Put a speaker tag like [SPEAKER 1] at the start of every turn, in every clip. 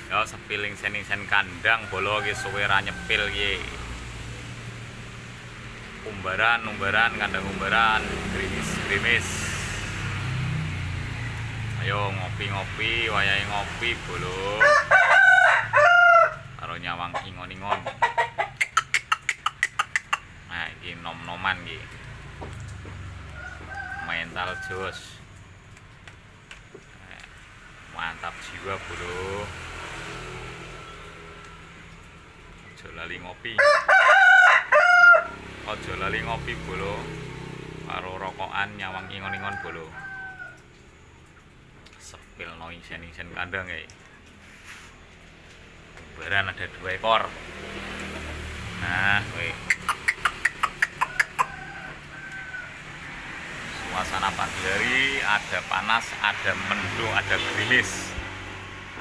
[SPEAKER 1] Ya sepiling sen kandang bolo ki suwe ra nyepil ki. Umbaran kandang umbaran grimis. Ayo ngopi-ngopi, wayahe ngopi bolo. Karo nyawang ingon-ingon. Nah, iki nom-noman iki. Mental jos. Mantap jiwa bro. Ojo lali ngopi. Ojo lali ngopi bro. Karo rokokan nyawang ingon-ingon bro. Sepil no isen kandang ya. Umbaran ada 2 ekor. Nah, weh. Suasana pagi hari ada panas, ada mendung, ada gerimis.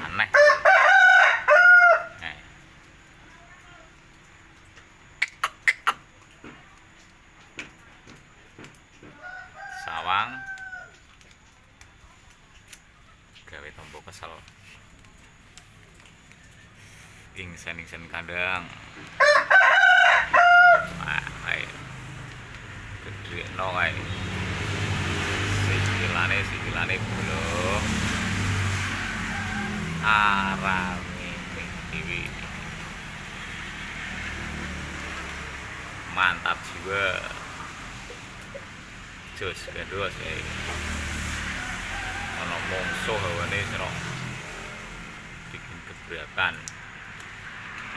[SPEAKER 1] Aneh. Sawang gawe tombo kesel. Ingsen kandang. Nah, ayo. Gede no kae. Sikilane bolo. Arame dewi. Mantap jiwa. Jos gandos ana mungsuh hawane sira bikin gebrakan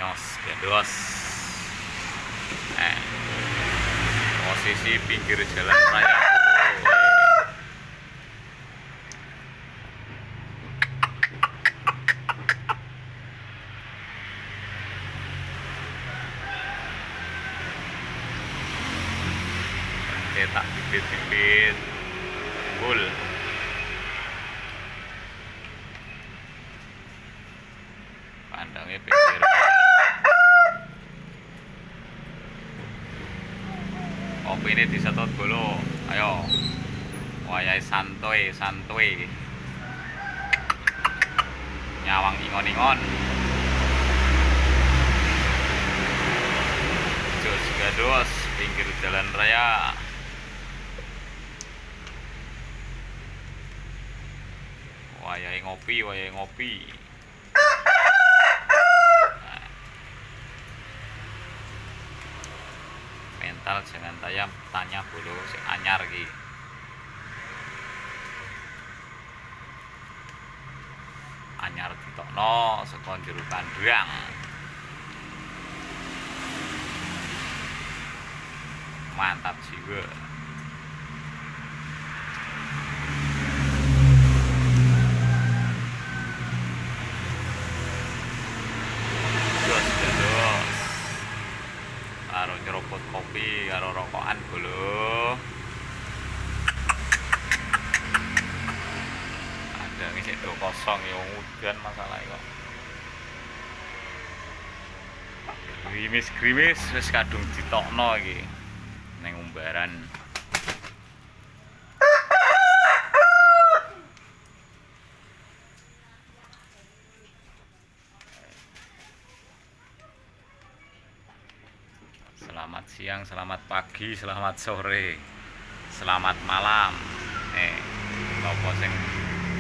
[SPEAKER 1] nyos gandos posisi pinggir jalan raya tak bibit-bibit bul pandangnya pinggir kopi ini disetot dulu. Ayo wayahe santuy nyawang ingon-ingon jos gados pinggir jalan raya. Wayahe ngopi. Nah, mental jangan tanya bolo sing anyar iki. Anyar ditokno saka jero kandang. Mantap jiwa. Karo nyeruput kopi karo rokokan bolo. Ada ngisi do kosong ya udan masalah kok. Grimis wis kadung ditokno iki ning umbaran. Selamat siang, selamat pagi, selamat sore, selamat malam. Lopo sing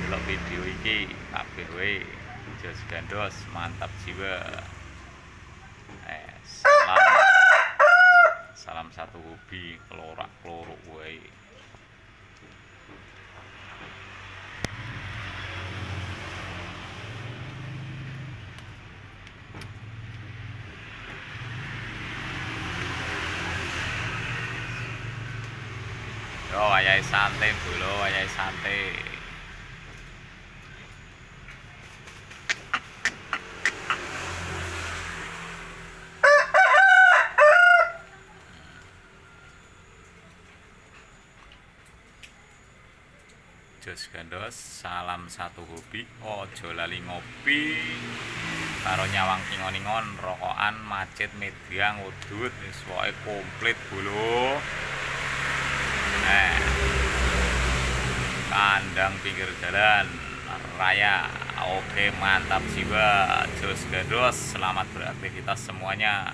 [SPEAKER 1] delok video iki kabeh wae jos gandos mantap jiwa. Salam satu hobi kelorak-kloruk wae. Yo wayahe santai bolo, wayahe santai. Jos gandos, salam satu hobi, ojo lali ngopi. Karo nyawang ingon-ingon, rokokan, macet, media, ngudut, wis pokoke komplit bolo. Kandang pinggir jalan raya Oke, mantap jiwa, jos gandos. Selamat beraktivitas semuanya.